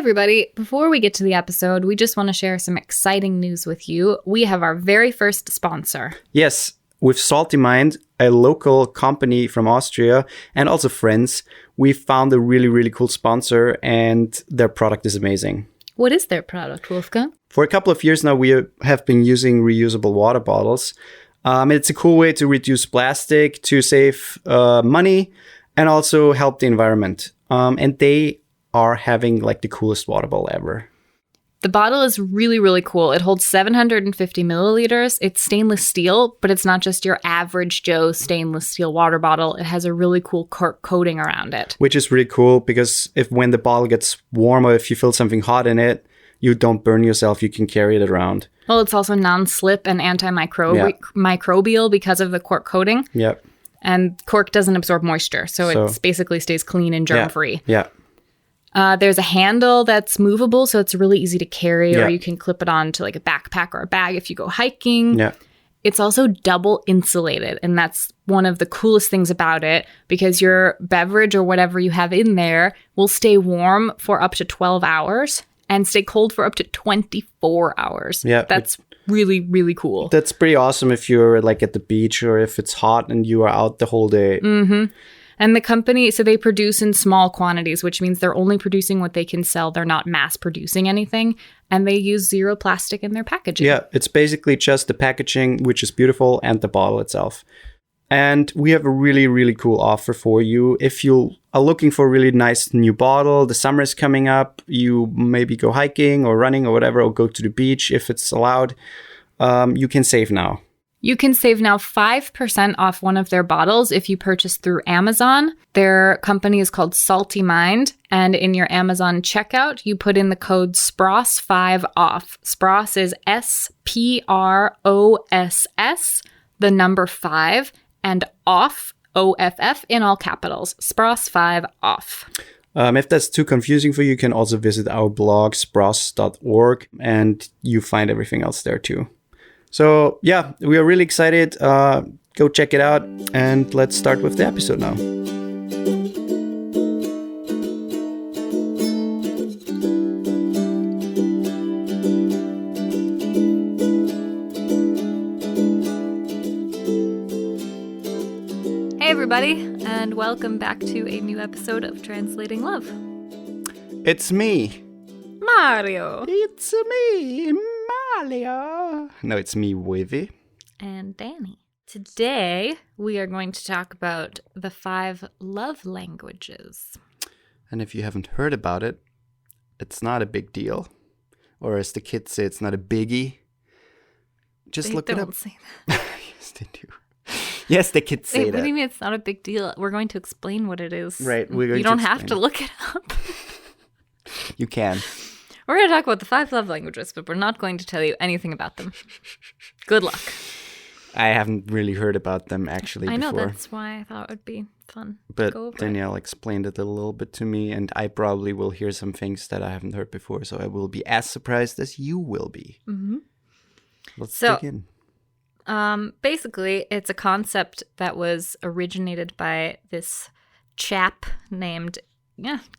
everybody. Before we get to the episode, we just want to share some exciting news with you. We have our very first sponsor. Yes, with Salty Mind, a local company from Austria and also friends, we found a really, really cool sponsor and their product is amazing. What is their product, Wolfgang? For a couple of years now, we have been using reusable water bottles. It's a cool way to reduce plastic, to save money, and also help the environment. And they are having like the coolest water bottle ever. The bottle is really, really cool. It holds 750 milliliters. It's stainless steel, but it's not just your average Joe stainless steel water bottle. It has a really cool cork coating around it. Which is really cool because when the bottle gets warm or if you feel something hot in it, you don't burn yourself. You can carry it around. Well, it's also non-slip and antimicrobial because of the cork coating. Yep. And cork doesn't absorb moisture, so it basically stays clean and germ-free. Yeah. There's a handle that's movable, so it's really easy to carry, or you can clip it onto like a backpack or a bag if you go hiking. Yeah. It's also double insulated, and that's one of the coolest things about it because your beverage or whatever you have in there will stay warm for up to 12 hours and stay cold for up to 24 hours. Yeah. That's really, really cool. That's pretty awesome if you're like at the beach or if it's hot and you are out the whole day. Mm-hmm. And the company, so they produce in small quantities, which means they're only producing what they can sell. They're not mass producing anything. And they use zero plastic in their packaging. Yeah, it's basically just the packaging, which is beautiful, and the bottle itself. And we have a really, really cool offer for you. If you are looking for a really nice new bottle, the summer is coming up, you maybe go hiking or running or whatever, or go to the beach if it's allowed, you can save now. You can save now 5% off one of their bottles if you purchase through Amazon. Their company is called Salty Mind, and in your Amazon checkout, you put in the code SPROSS5OFF. SPROSS is SPROSS, the number 5, and OFF, OFF, in all capitals. SPROSS5OFF. If that's too confusing for you, you can also visit our blog, spross.org, and you find everything else there too. So, yeah, we are really excited. Go check it out, and let's start with the episode now. Hey, everybody, and welcome back to a new episode of Translating Love. It's me. Mario. It's me, Mario. No, it's me, Woifi. And Danny. Today, we are going to talk about the 5 love languages. And if you haven't heard about it, it's not a big deal. Or as the kids say, it's not a biggie. Just look it up. They don't say that. Yes, they do. Yes, the kids say that. What do you mean it's not a big deal? We're going to explain what it is. Right. You don't have to look it up. You can. We're going to talk about the 5 love languages, but we're not going to tell you anything about them. Good luck. I haven't really heard about them actually before. I know, that's why I thought it would be fun. But Danielle explained it a little bit to me, and I probably will hear some things that I haven't heard before, so I will be as surprised as you will be. Mm-hmm. Let's dig in. Basically, it's a concept that was originated by this chap named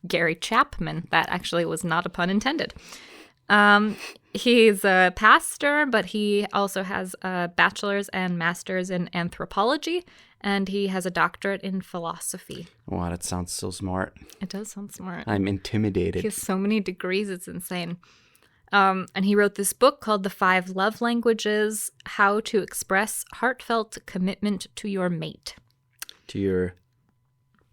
Gary Chapman. That actually was not a pun intended. He's a pastor, but he also has a bachelor's and master's in anthropology, and he has a doctorate in philosophy. Wow, that sounds so smart. It does sound smart. I'm intimidated. He has so many degrees, it's insane. And he wrote this book called The 5 Love Languages, How to Express Heartfelt Commitment to Your Mate. To your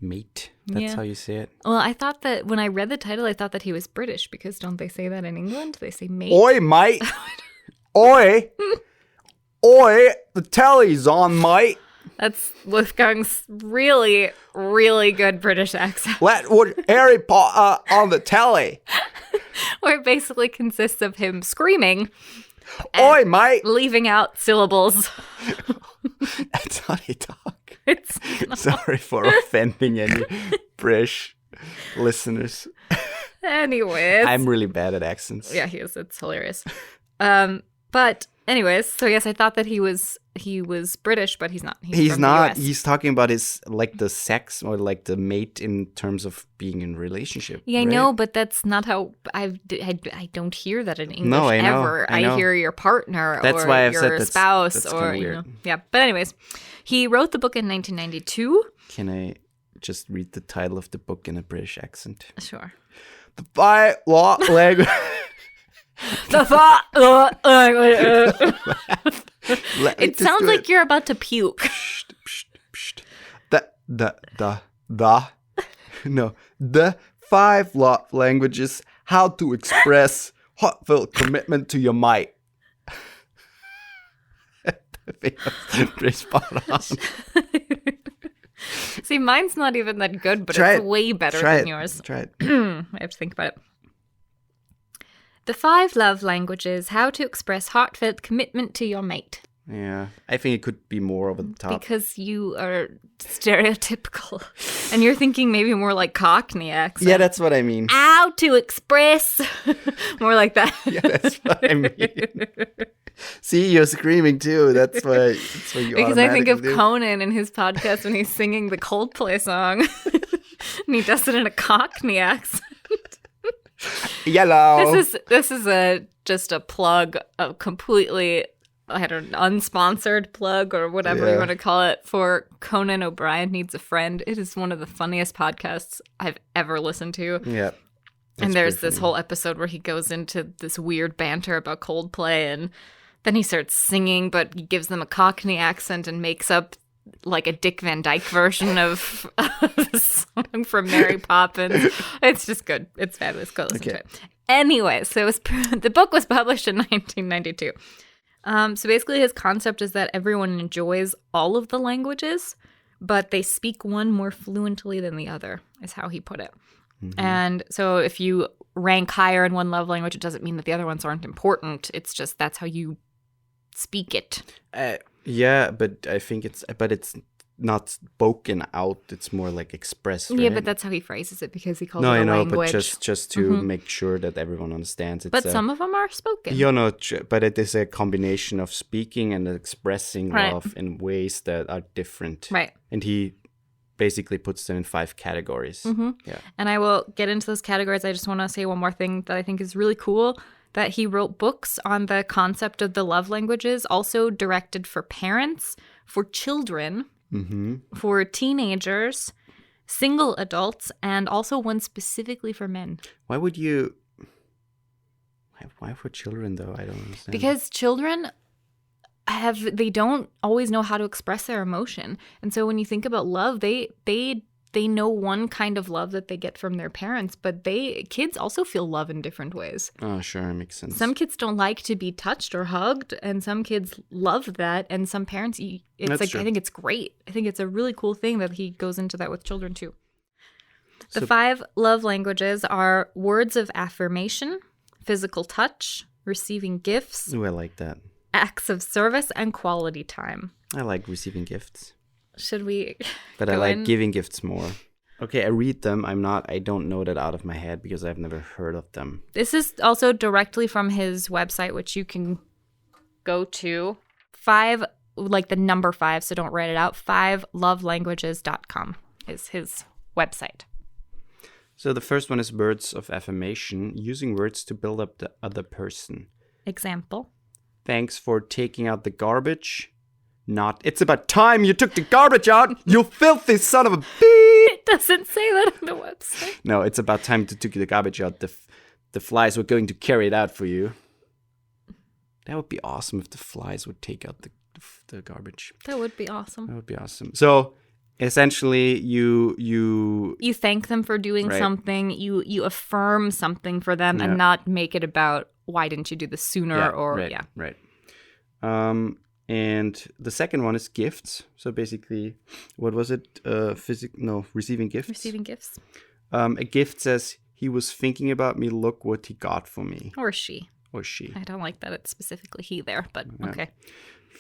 mate? That's how you say it? Well, I thought that when I read the title, I thought that he was British, because don't they say that in England? They say mate. Oi, mate! Oi! Oi! The telly's on, mate! That's Wolfgang's really, really good British accent. Let Harry Potter on the telly. Where it basically consists of him screaming. Oi, mate! Leaving out syllables. That's how they talk. It's not. Sorry for offending any British listeners. Anyways. I'm really bad at accents. Yeah, he is. It's hilarious. But Anyways, so yes, I thought that he was British, but he's not. He's from not. The US. He's talking about his like the sex or like the mate in terms of being in a relationship. Yeah, I right? know, but that's not how I don't hear that in English I know, ever. I know. hear your partner That's or why I've your said that's, spouse that's or kinda you weird. know. Yeah, but anyways, he wrote the book in 1992. Can I just read the title of the book in a British accent? Sure. The Five Love Language. It sounds like you're about to puke. The 5 love languages. How to express heartfelt commitment to your mate. Pretty spot on. See, mine's not even that good, but Try it's it. way better Try than it. yours. Try it. I have to think about it. The 5 love languages, how to express heartfelt commitment to your mate. Yeah, I think it could be more over the top. Because you are stereotypical. And you're thinking maybe more like Cockney accent. Yeah, that's what I mean. How to express. More like that. Yeah, that's what I mean. See, you're screaming too. That's why you Because I think of automatically do. Conan in his podcast when he's singing the Coldplay song. And he does it in a Cockney accent. Yellow. This is just a plug, a completely unsponsored plug or whatever you Yeah. want to call it for Conan O'Brien Needs a Friend. It is one of the funniest podcasts I've ever listened to. Yeah. And there's this whole episode where he goes into this weird banter about Coldplay, and then he starts singing, but he gives them a Cockney accent and makes up like a Dick Van Dyke version of the song from Mary Poppins. It's just good. It's fabulous. Go listen to it. Anyway, so the book was published in 1992. So basically his concept is that everyone enjoys all of the languages, but they speak one more fluently than the other, is how he put it. Mm-hmm. And so if you rank higher in one love language, it doesn't mean that the other ones aren't important. It's just that's how you speak it. Yeah, but I think it's not spoken out. It's more like expressed. Right? Yeah, but that's how he phrases it because he calls no, it a I know, language. but just to make sure that everyone understands it. But some of them are spoken. You know, but it is a combination of speaking and expressing Right. love in ways that are different. Right. And he basically puts them in 5 categories. Mm-hmm. Yeah. And I will get into those categories. I just want to say one more thing that I think is really cool, that he wrote books on the concept of the love languages, also directed for parents, for children, for teenagers, single adults, and also one specifically for men. Why would you... Why for children, though? I don't understand. Because children they don't always know how to express their emotion. And so when you think about love, they know one kind of love that they get from their parents, but kids also feel love in different ways. Oh, sure, makes sense. Some kids don't like to be touched or hugged, and some kids love that, and some parents, That's true. I think it's great. I think it's a really cool thing that he goes into that with children too. The 5 love languages are words of affirmation, physical touch, receiving gifts, Ooh, I like that. acts of service, and quality time. I like receiving gifts. Should we But I like giving gifts more. Okay, I read them. I don't know that out of my head because I've never heard of them. This is also directly from his website, which you can go to. 5, like the number 5, so don't write it out. 5lovelanguages.com is his website. So the first one is words of affirmation, using words to build up the other person. Example. Thanks for taking out the garbage. Not, it's about time you took the garbage out, you filthy son of a beep. It doesn't say that on the website. No, it's about time to take the garbage out. The flies were going to carry it out for you. That would be awesome if the flies would take out the garbage. That would be awesome. That would be awesome. So essentially, you thank them for doing Right. something. You affirm something for them and not make it about why didn't you do this sooner right. And the second one is gifts. So basically, what was it? Receiving gifts. Receiving gifts. A gift says, he was thinking about me. Look what he got for me. Or she. Or she. I don't like that it's specifically he there, but okay.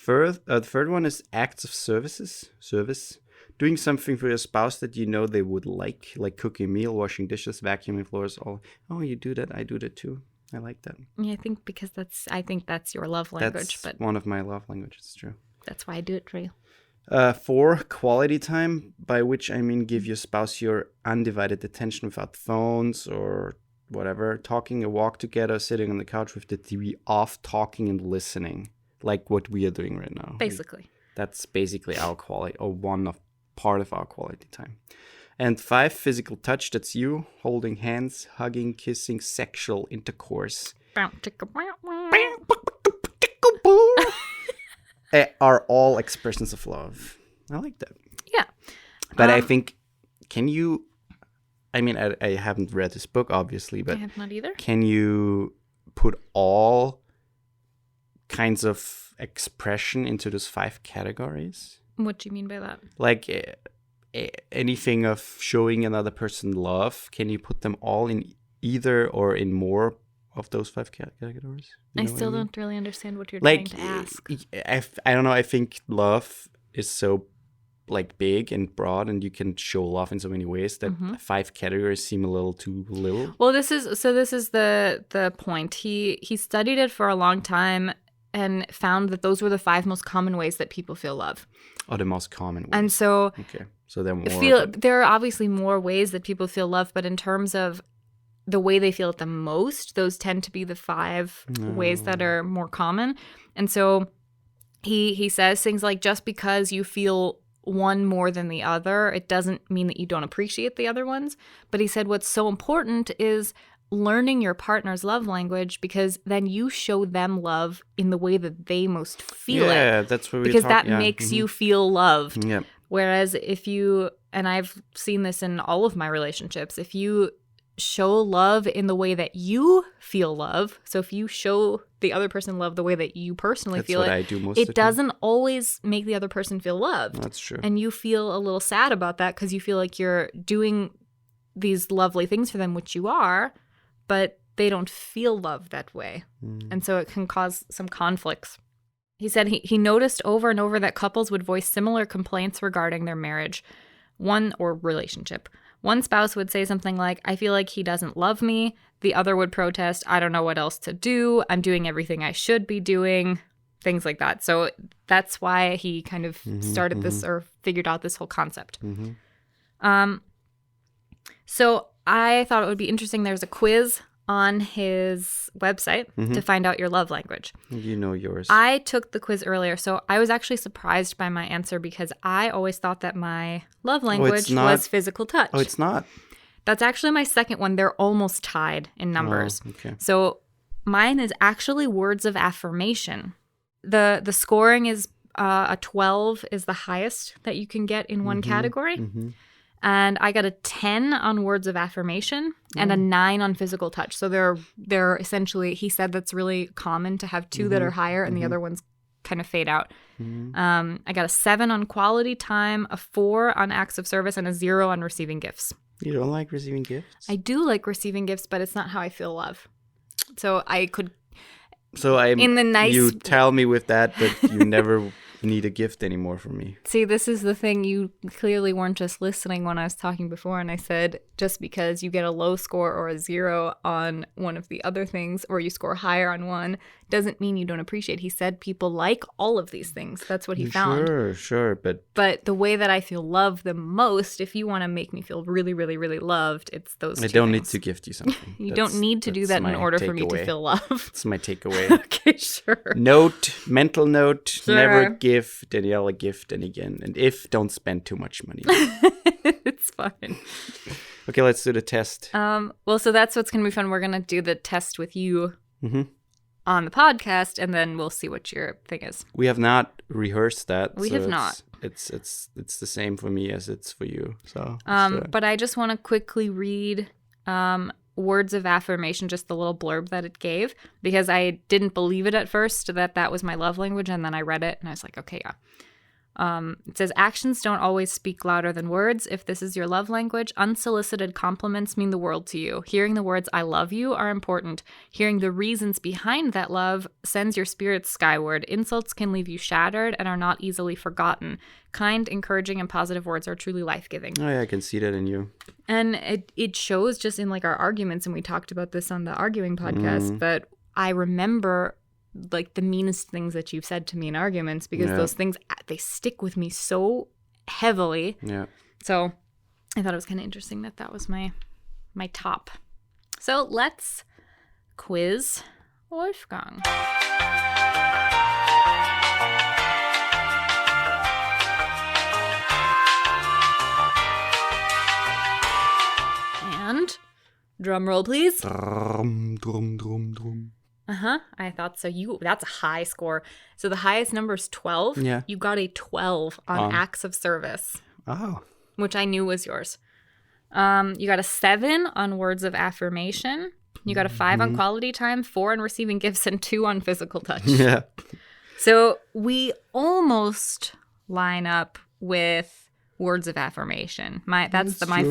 The third one is acts of service. Doing something for your spouse that you know they would like cooking a meal, washing dishes, vacuuming floors. Oh, you do that? I do that too. I like that. Yeah, I think that's your love language, That's but one of my love languages. It's true. that's why I do it for you. 4, quality time, by which I mean give your spouse your undivided attention without phones or whatever. Talking, a walk together, sitting on the couch with the TV off, talking and listening, like what we are doing right now. Basically. That's basically our quality, or part of our quality time. And 5, physical touch. That's you holding hands, hugging, kissing, sexual intercourse. Are all expressions of love. I like that. Yeah. But I think, I haven't read this book, obviously, but I have not either. can you put all kinds of expression into those 5 categories? What do you mean by that? Like anything of showing another person love, can you put them all in either or in more of those 5 categories? I still don't really understand what you're like, trying to ask. I don't know. I think love is so big and broad, and you can show love in so many ways that 5 categories seem a little too little. Well, this is the point. He studied it for a long time and found that those were the 5 most common ways that people feel love. Oh, the most common ways. And so okay, so there are more. There are obviously more ways that people feel love, but in terms of the way they feel it the most, those tend to be the 5 ways that are more common. And so he says things like, just because you feel one more than the other, it doesn't mean that you don't appreciate the other ones. But he said what's so important is learning your partner's love language, because then you show them love in the way that they most feel it. Yeah, that's what we because that makes you feel loved. Yeah. Whereas if you, and I've seen this in all of my relationships, if you show love in the way that you feel love, so if you show the other person love the way that you personally feel what it, I do most of the time. doesn't always make the other person feel loved. That's true. And you feel a little sad about that because you feel like you're doing these lovely things for them, which you are, but they don't feel love that way. And so it can cause some conflicts. He said he noticed over and over that couples would voice similar complaints regarding their marriage, or relationship. One spouse would say something like, I feel like he doesn't love me. The other would protest, I don't know what else to do. I'm doing everything I should be doing. Things like that. So that's why he kind of started this, or figured out this whole concept. So I thought it would be interesting. There's a quiz on his website to find out your love language. You know yours. I took the quiz earlier, so I was actually surprised by my answer because I always thought that my love language was physical touch. Oh, it's not? That's actually my second one. They're almost tied in numbers. Oh, okay. So mine is actually words of affirmation. The scoring is a 12 is the highest that you can get in one category. And I got a 10 on words of affirmation and a 9 on physical touch. So they're essentially, he said that's really common to have 2 that are higher and the other ones kind of fade out. I got a 7 on quality time, a 4 on acts of service, and a 0 on receiving gifts. You don't like receiving gifts? I do like receiving gifts, but it's not how I feel love. So I could... So in the nice... You tell me with that you never need a gift anymore from me. See, this is the thing. You clearly weren't just listening when I was talking before, and I said just because you get a low score or a 0 on one of the other things, or you score higher on one, doesn't mean you don't appreciate. He said people like all of these things. That's what he found. Sure, but the way that I feel loved the most, if you want to make me feel really, really, really loved, it's those 2 I don't things. need to gift you something. You don't need to do that in order for me to feel loved. That's my takeaway. Okay, sure. Mental note, Sure. never give Danielle a gift and again. And if, don't spend too much money. It's fine. Okay, let's do the test. Well, so that's what's going to be fun. We're going to do the test with you on the podcast, and then we'll see what your thing is. We have not rehearsed that. We have not. It's the same for me as it's for you. So. But I just want to quickly read words of affirmation, just the little blurb that it gave, because I didn't believe it at first that was my love language, and then I read it and I was like, okay, yeah. It says, actions don't always speak louder than words. If this is your love language, unsolicited compliments mean the world to you. Hearing the words, I love you, are important. Hearing the reasons behind that love sends your spirits skyward. Insults can leave you shattered and are not easily forgotten. Kind, encouraging, and positive words are truly life-giving. Oh, yeah, I can see that in you. And it shows just in like our arguments, and we talked about this on the arguing podcast, but I remember like the meanest things that you've said to me in arguments, because those things, they stick with me so heavily. Yeah. So I thought it was kind of interesting that was my top. So let's quiz Wolfgang. And drum roll, please. Drum, drum, drum, drum. I thought so. That's a high score. So the highest number is 12. Yeah. You got a 12 on acts of service. Oh. Which I knew was yours. You got a 7 on words of affirmation. You got a 5 on quality time, 4 on receiving gifts, and 2 on physical touch. Yeah. So we almost line up with words of affirmation. My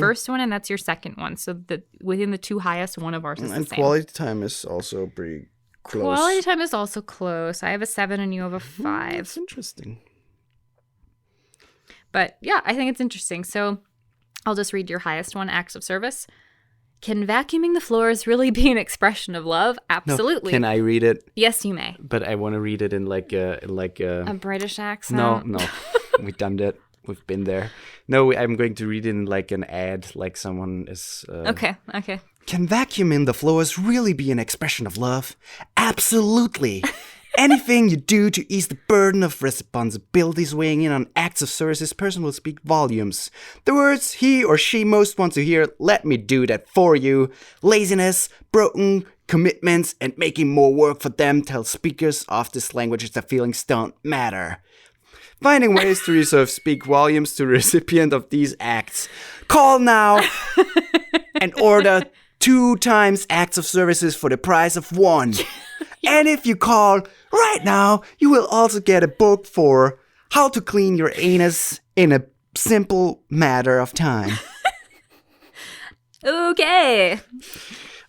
first one, and that's your second one. So within the 2 highest, one of ours is the same. And quality time is also pretty close. Quality time is also close. I have a 7 and you have a 5. That's interesting. But yeah, I think it's interesting. So I'll just read your highest one, acts of service. Can vacuuming the floors really be an expression of love? Absolutely. No, can I read it? Yes, you may. But I want to read it in like a British accent? No. We've done that. We've been there. No, I'm going to read it in like an ad, like someone is... Okay. Can vacuuming the floors really be an expression of love? Absolutely. Anything you do to ease the burden of responsibilities weighing in on acts of service, this person will speak volumes. The words he or she most wants to hear, let me do that for you. Laziness, broken commitments, and making more work for them tell speakers of this language that feelings don't matter. Finding ways to reserve speak volumes to the recipient of these acts. Call now and order 2 times acts of services for the price of 1. And if you call right now, you will also get a book for how to clean your anus in a simple matter of time. Okay.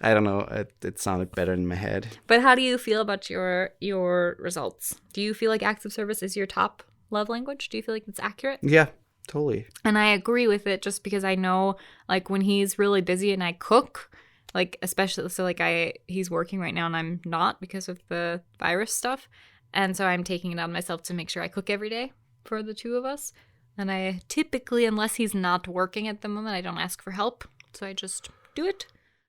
I don't know. It sounded better in my head. But how do you feel about your results? Do you feel like acts of service is your top love language? Do you feel like it's accurate? Yeah, totally. And I agree with it, just because I know, like, when he's really busy and I cook, like, especially, so like he's working right now and I'm not because of the virus stuff. And so I'm taking it on myself to make sure I cook every day for the 2 of us. And I typically, unless he's not working at the moment, I don't ask for help. So I just do it.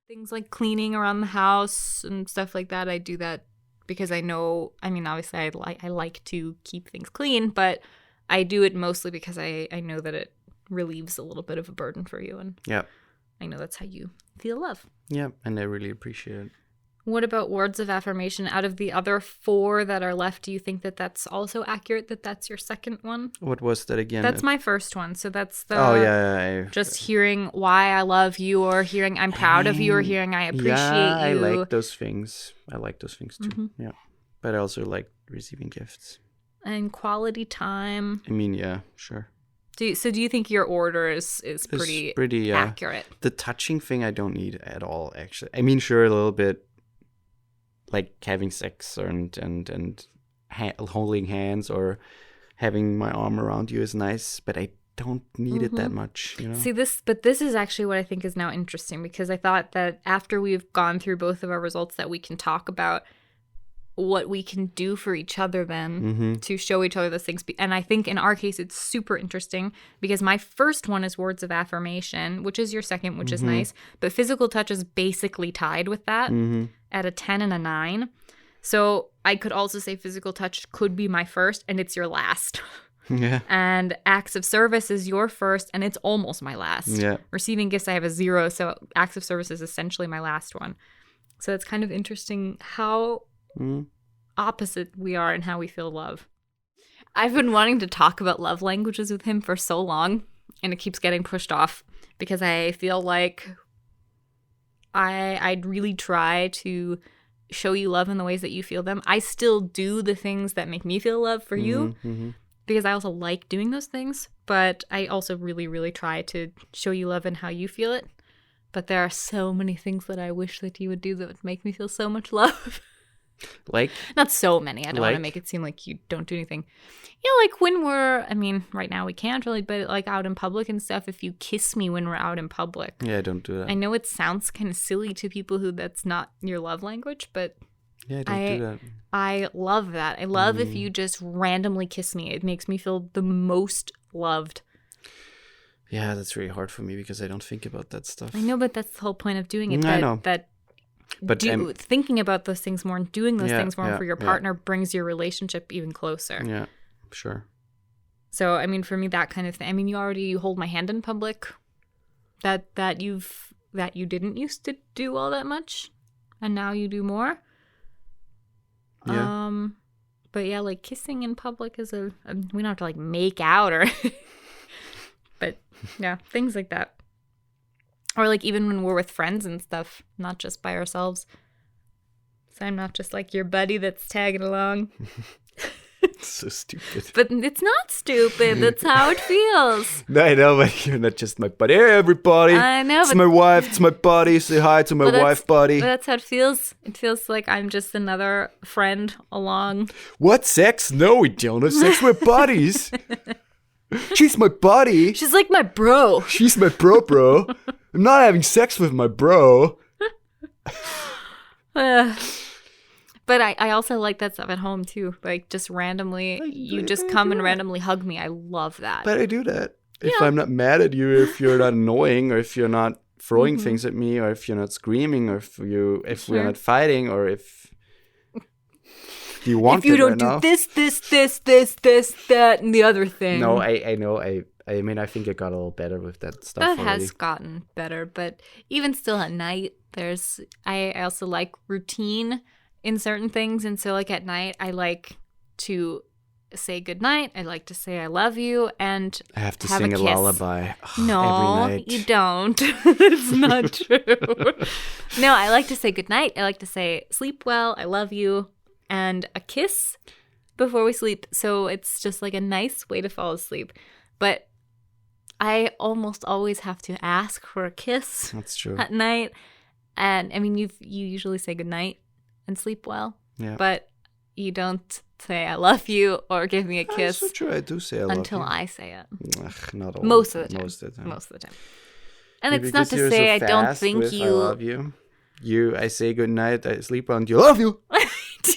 Things like cleaning around the house and stuff like that, I do that because I know, I mean, obviously I like to keep things clean, but I do it mostly because I know that it relieves a little bit of a burden for you. And yeah, I know that's how you feel love. Yeah, and I really appreciate it. What about words of affirmation? Out of the other 4 that are left, do you think that that's also accurate, that that's your second one? What was that again? That's my first one. So that's the just hearing why I love you, or hearing I'm proud of you, or hearing I appreciate you. I like those things. I like those things too. Mm-hmm. Yeah. But I also like receiving gifts. And quality time. I mean, yeah, sure. Do you think your order is pretty accurate? The touching thing I don't need at all, actually. I mean, sure, a little bit. Like having sex and holding hands or having my arm around you is nice, but I don't need it that much, you know? See, this is actually what I think is now interesting, because I thought that after we've gone through both of our results that we can talk about what we can do for each other then to show each other those things. And I think in our case, it's super interesting because my first one is words of affirmation, which is your second, which is nice. But physical touch is basically tied with that at a 10 and a 9. So I could also say physical touch could be my first and it's your last. Yeah. And acts of service is your first and it's almost my last. Yeah. Receiving gifts, I have a 0. So acts of service is essentially my last one. So it's kind of interesting how opposite we are in how we feel love. I've been wanting to talk about love languages with him for so long, and it keeps getting pushed off because I feel like I'd really try to show you love in the ways that you feel them. I still do the things that make me feel love for you because I also like doing those things, but I also really, really try to show you love and how you feel it. But there are so many things that I wish that you would do that would make me feel so much love. Like? Not so many. I don't want to make it seem like you don't do anything. Like when right now we can't really, but like out in public and stuff, if you kiss me when we're out in public. Yeah, don't do that. I know it sounds kind of silly to people who that's not your love language, but yeah, don't do that. I love that. I love if you just randomly kiss me. It makes me feel the most loved. Yeah, that's really hard for me because I don't think about that stuff. I know, but that's the whole point of doing it. I know. But thinking about those things more and doing those things more for your partner brings your relationship even closer. Yeah, sure. So, I mean, for me, that kind of thing. I mean, you hold my hand in public. That you didn't used to do all that much, and now you do more. Yeah. But yeah, like kissing in public is we don't have to like make out or, but yeah, things like that. Or like even when we're with friends and stuff, not just by ourselves. So I'm not just like your buddy that's tagging along. So stupid. But it's not stupid. That's how it feels. No, I know, but you're not just my buddy. Hey, everybody. I know. It's my wife. It's my buddy. Say hi to my wife, buddy. But that's how it feels. It feels like I'm just another friend along. What? Sex? No, we don't have sex. We're buddies. She's my buddy. She's like my bro. She's my bro. I'm not having sex with my bro. But I also like that stuff at home too. Like just randomly, you just come and randomly hug me. I love that. But I do that. If I'm not mad at you, if you're not annoying, or if you're not throwing things at me, or if you're not screaming, or if we're not fighting, or if you want if you it don't right do now. this, that, and the other thing. No, I know. I mean, I think I got a little better with that stuff That already. has gotten better, but even still at night, I also like routine in certain things, and so like at night, I like to say goodnight. I like to say I love you, and I have to have sing a kiss. lullaby No, every night. you don't. It's not true. No, I like to say goodnight. I like to say sleep well, I love you, and a kiss before we sleep. So it's just like a nice way to fall asleep. But I almost always have to ask for a kiss. That's true. At night. And I mean, you usually say goodnight and sleep well. Yeah. But you don't say I love you or give me a kiss That's so true. I do say I love you. until I say it. Ugh, not all Most of the time. Most of the time. Most of the time. And Maybe it's not because to you're say so I don't fast think with you. I love you. I say goodnight. I sleep on you. I love you.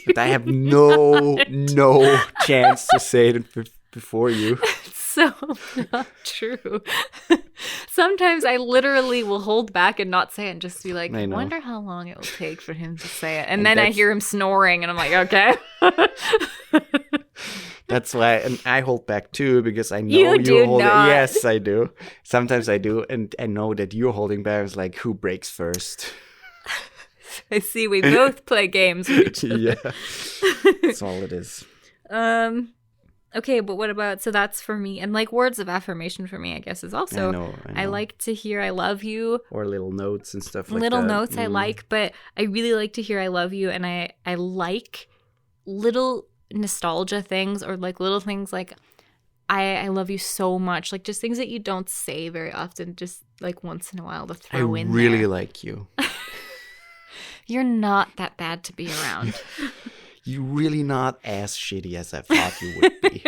But I have no chance to say it before you. So not true. Sometimes I literally will hold back and not say it and just be like, I wonder how long it will take for him to say it. And then I hear him snoring and I'm like, okay. That's why, and I hold back too because I know You do hold not. it. Yes, I do. Sometimes I do, and I know that you're holding back. It's like, who breaks first? I see we both play games with each other. Yeah, that's all it is. Okay, but what about, so that's for me. And like words of affirmation for me, I guess, is also, I know. I like to hear I love you. Or little notes and stuff like Little that. notes I like, but I really like to hear I love you. And I like little nostalgia things or like little things like I love you so much. Like just things that you don't say very often, just like once in a while to throw in I really there. like you. You're not that bad to be around. You're really not as shitty as I thought you would be.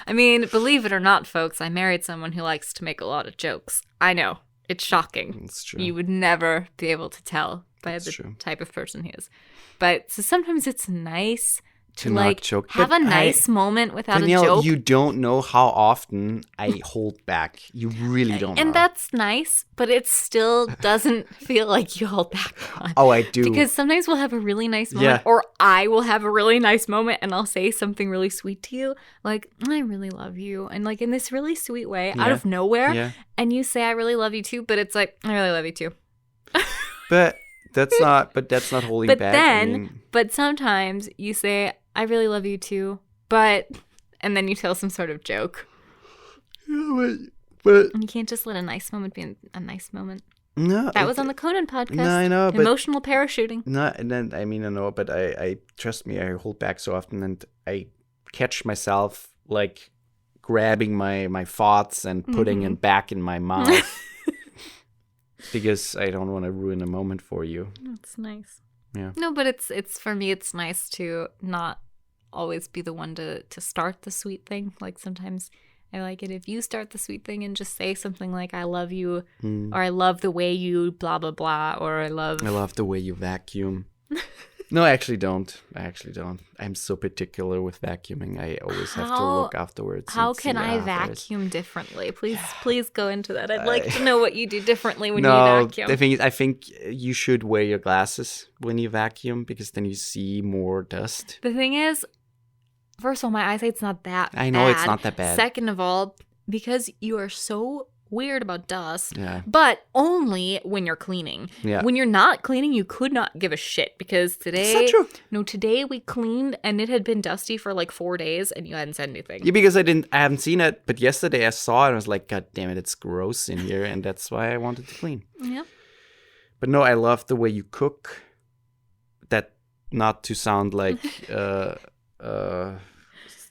I mean, believe it or not, folks, I married someone who likes to make a lot of jokes. I know. It's shocking. It's true. You would never be able to tell by the type of person he is. But so sometimes it's nice to like joke. have But a nice moment without Danielle, a joke. you don't know how often I hold back. You really don't know. And that's nice, but it still doesn't feel like you hold back on. Oh, I do. Because sometimes we'll have a really nice moment, or I will have a really nice moment and I'll say something really sweet to you, like, I really love you. And like in this really sweet way, out of nowhere. Yeah. And you say, I really love you too, but it's like, I really love you too. But that's not holding But back. then, but sometimes you say, I really love you too, but, and then you tell some sort of joke. But And you can't just let a nice moment be a nice moment. no, That was on the Conan podcast. No, I know, but Emotional parachuting. no, and then I mean I know, but I trust me, I hold back so often, and I catch myself like grabbing my thoughts and putting them back in my mouth because I don't want to ruin a moment for you. That's nice. Yeah. No, but it's for me, it's nice to not always be the one to start the sweet thing. Like sometimes I like it if you start the sweet thing and just say something like, I love you, or I love the way you blah, blah, blah, or I love the way you vacuum. No, I actually don't. I'm so particular with vacuuming. I always have to look afterwards. How can I vacuum differently? Please go into that. I'd like to know what you do differently when you vacuum. The thing is, I think you should wear your glasses when you vacuum because then you see more dust. The thing is, first of all, my eyesight's not that bad. I know it's not that bad. Second of all, because you are so weird about dust, yeah. But only when you're cleaning. Yeah. When you're not cleaning, you could not give a shit because today... That's not true. No, today we cleaned and it had been dusty for like 4 days and you hadn't said anything. Yeah, because I haven't seen it, but yesterday I saw it and I was like, God damn it, it's gross in here, and that's why I wanted to clean. Yeah. But no, I love the way you cook. That, not to sound like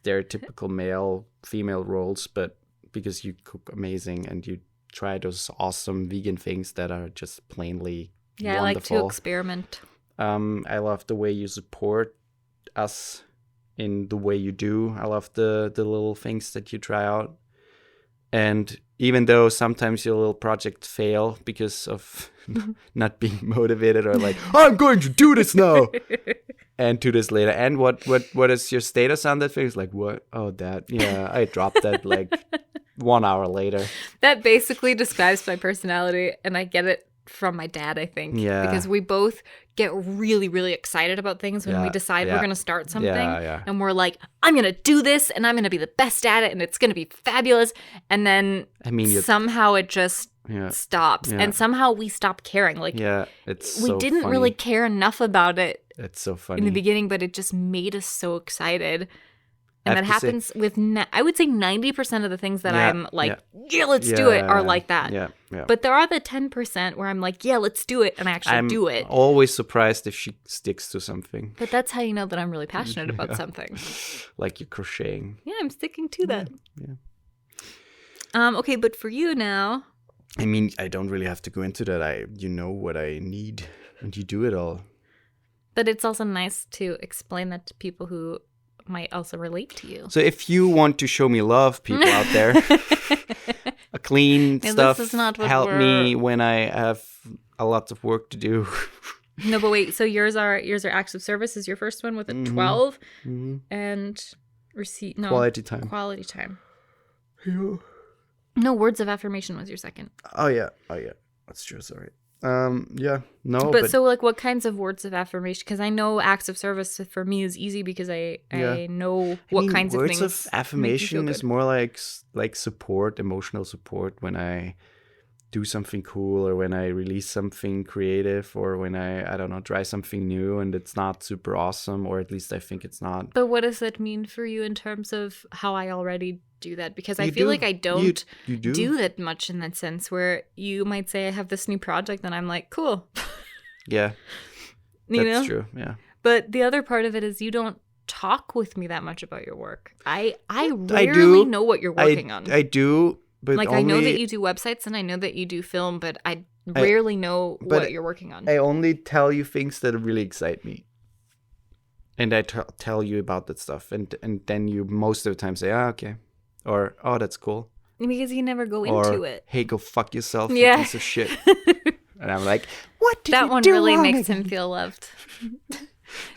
stereotypical male-female roles, but because you cook amazing and you try those awesome vegan things that are just plainly wonderful. I like to experiment. I love the way you support us in the way you do. I love the little things that you try out. And even though sometimes your little projects fail because of not being motivated or like, I'm going to do this now and do this later. And what is your status on that thing? It's like, what? Oh, that. Yeah, I dropped that like 1 hour later. That basically describes my personality, and I get it from my dad, I think. Yeah. Because we both get really, really excited about things when we decide we're going to start something. Yeah. And we're like, I'm going to do this, and I'm going to be the best at it, and it's going to be fabulous. And then somehow it just stops. Yeah. And somehow we stop caring. Like, we didn't really care enough about it. It's so funny. In the beginning, but it just made us so excited. And that happens with, I would say 90% of the things that I'm like, let's do it, are like that. Yeah. But there are the 10% where I'm like, let's do it, and I actually do it. I'm always surprised if she sticks to something. But that's how you know that I'm really passionate about something. Like you're crocheting. Yeah, I'm sticking to that. Yeah. Okay, but for you now. I mean, I don't really have to go into that. You know what I need, and you do it all. But it's also nice to explain that to people who might also relate to you. So if you want to show me love, people out there, a clean stuff, help me when I have a lot of work to do. No, but wait. So yours are acts of service is your first one with a 12 and receipt. No, quality time. Quality time. Yeah. No, words of affirmation was your second. Oh yeah. That's true. Sorry. No. But so like what kinds of words of affirmation? Because I know acts of service for me is easy because I know what kinds of things. Words of affirmation is more like support, emotional support when I do something cool or when I release something creative or when I don't know, try something new and it's not super awesome, or at least I think it's not. But what does that mean for you in terms of how I already do that? Because I feel like I don't do that much in that sense, where you might say I have this new project and I'm like, cool. Yeah. That's true. Yeah. But the other part of it is you don't talk with me that much about your work. I rarely know what you're working on. I do. But like, I know that you do websites and I know that you do film, but I rarely know what you're working on. I only tell you things that really excite me. And I tell you about that stuff. And then you most of the time say, okay. Or, oh, that's cool. Because you never go into it. Hey, go fuck yourself, you piece of shit. And I'm like, what did that you one do really wrong makes again? him feel loved.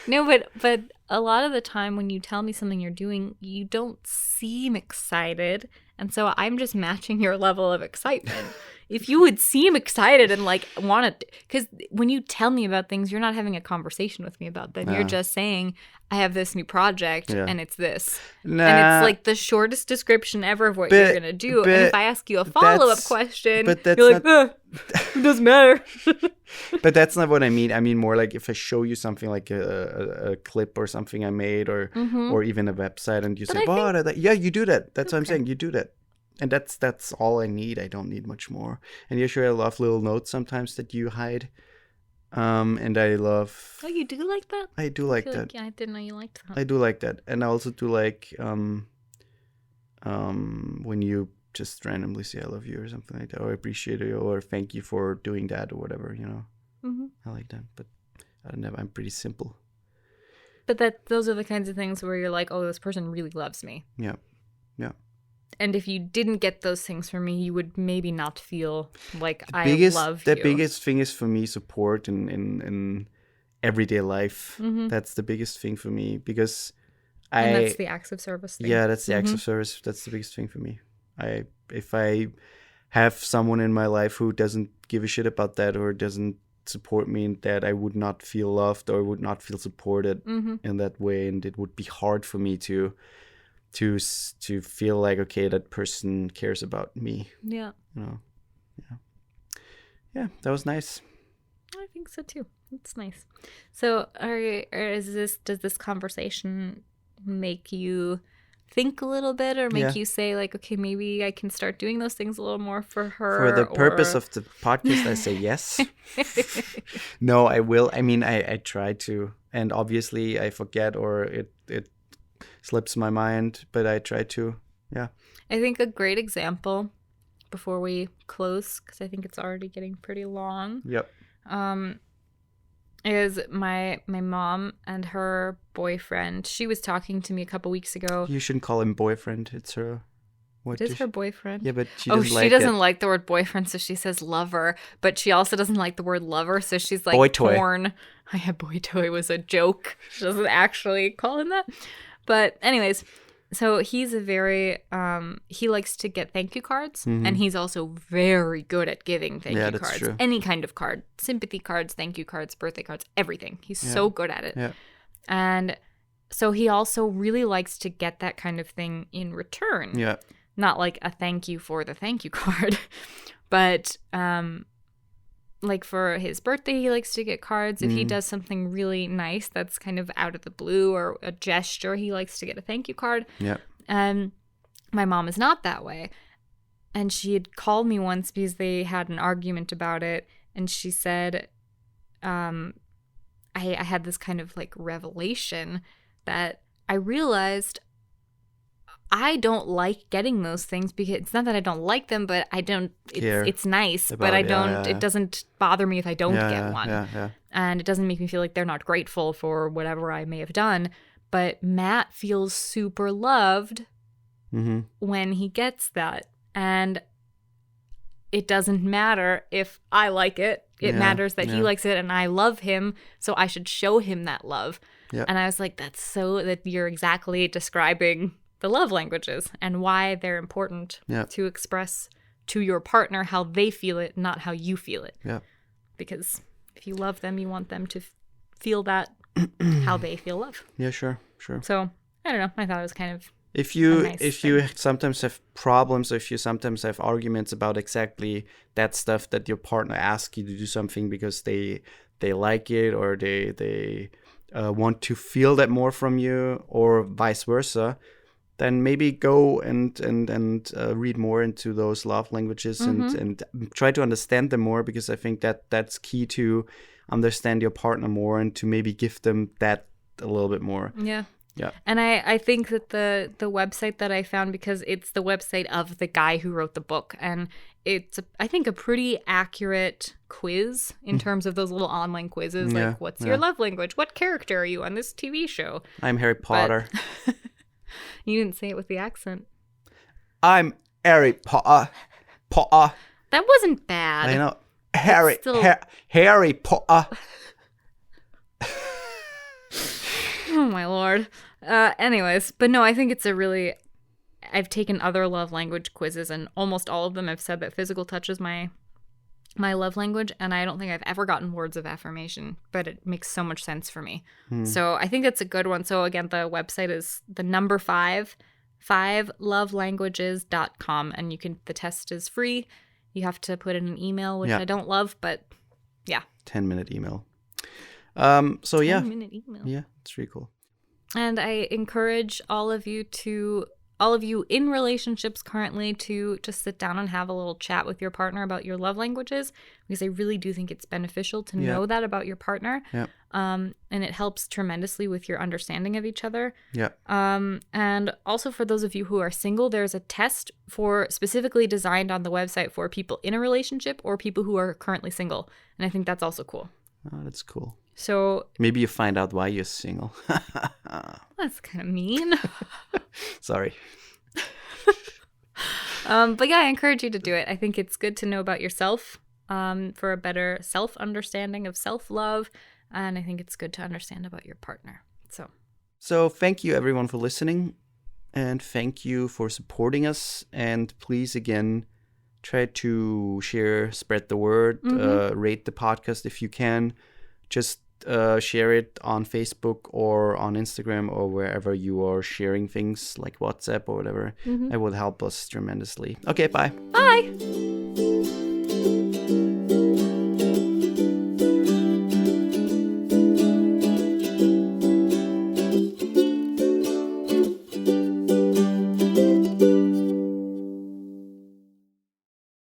No, but a lot of the time when you tell me something you're doing, you don't seem excited. And so I'm just matching your level of excitement. If you would seem excited and like want to, because when you tell me about things, you're not having a conversation with me about them. You're just saying, I have this new project and it's this. And it's like the shortest description ever of what you're going to do. And if I ask you a follow-up question, you're like, it doesn't matter. But that's not what I mean. I mean more like if I show you something like a clip or something I made or even a website and you say, you do that. That's what I'm saying. You do that. And that's all I need. I don't need much more. And you sure I love little notes sometimes that you hide. And I love... Oh, you do like that? I do like that. I didn't know you liked that. I do like that. And I also do like when you just randomly say I love you or something like that, or I appreciate you, or thank you for doing that or whatever, you know. I like that, but I'm pretty simple. But those are the kinds of things where you're like, oh, this person really loves me. Yeah. And if you didn't get those things from me, you would maybe not feel like love you. The biggest thing is for me support in everyday life. That's the biggest thing for me, because and that's the acts of service thing. Yeah, that's the acts of service. That's the biggest thing for me. If I have someone in my life who doesn't give a shit about that or doesn't support me in that, I would not feel loved or would not feel supported in that way, and it would be hard for me to feel like, okay, that person cares about me. Yeah. You know. Yeah, that was nice. I think so too. It's nice. So, does this conversation make you think a little bit, or make you say like, okay, maybe I can start doing those things a little more for her? For the purpose of the podcast, I say yes. No, I will. I mean, I try to, and obviously I forget, or it slips my mind, but I try to. Yeah. I think a great example before we close, because I think it's already getting pretty long. Yep. Is my mom and her boyfriend. She was talking to me a couple weeks ago. You shouldn't call him boyfriend. It's her. What is her boyfriend? Yeah, but she doesn't like the word boyfriend, so she says lover. But she also doesn't like the word lover, so she's like boy toy. Torn. I had boy toy was a joke. She doesn't actually call him that. But anyways, so he's a very he likes to get thank you cards, and he's also very good at giving thank you cards. True. Any kind of card, sympathy cards, thank you cards, birthday cards, everything. He's so good at it. Yeah. And so he also really likes to get that kind of thing in return. Yeah. Not like a thank you for the thank you card, but like for his birthday, he likes to get cards. If he does something really nice that's kind of out of the blue or a gesture, he likes to get a thank you card. Yeah. And my mom is not that way. And she had called me once because they had an argument about it. And she said, I had this kind of like revelation that I realized I don't like getting those things, because it's not that I don't like them, but I don't, it's nice, but I don't, it doesn't bother me if I don't get one. Yeah. And it doesn't make me feel like they're not grateful for whatever I may have done. But Matt feels super loved when he gets that. And it doesn't matter if I like it. It matters that he likes it and I love him. So I should show him that love. Yep. And I was like, that you're exactly describing the love languages and why they're important to express to your partner how they feel it, not how you feel it. Yeah. Because if you love them, you want them to feel that how they feel love. Yeah, sure. So I don't know. I thought it was kind of if you sometimes have problems, or if you sometimes have arguments about exactly that stuff, that your partner asks you to do something because they like it, or they want to feel that more from you, or vice versa, then maybe go and read more into those love languages and try to understand them more, because I think that's key to understand your partner more and to maybe give them that a little bit more. Yeah. And I think that the website that I found, because it's the website of the guy who wrote the book, and it's I think a pretty accurate quiz in terms of those little online quizzes, like what's your love language? What character are you on this TV show? I'm Harry Potter. You didn't say it with the accent. I'm Harry Potter. That wasn't bad. I know. Harry Potter. Oh my lord. Anyways, but no, I think it's I've taken other love language quizzes, and almost all of them have said that physical touch is my love language, and I don't think I've ever gotten words of affirmation, but it makes so much sense for me. So I think that's a good one. So again, the website is the number 5lovelanguages.com, and the test is free. You have to put in an email, which I don't love, but yeah. 10-minute email. 10-minute email. Yeah, it's really cool. And I encourage all of you to all of you in relationships currently to just sit down and have a little chat with your partner about your love languages, because I really do think it's beneficial to know that about your partner. Yeah. And it helps tremendously with your understanding of each other. Yeah. And also for those of you who are single, there's a test specifically designed on the website for people in a relationship or people who are currently single. And I think that's also cool. Oh, that's cool. So maybe you find out why you're single. That's kind of mean. Sorry. But yeah, I encourage you to do it. I think it's good to know about yourself for a better self-understanding of self-love. And I think it's good to understand about your partner. So thank you everyone for listening. And thank you for supporting us. And please, again, try to share, spread the word, rate the podcast if you can. Just share it on Facebook or on Instagram or wherever you are sharing things like WhatsApp or whatever. It would help us tremendously. Okay, bye. Bye.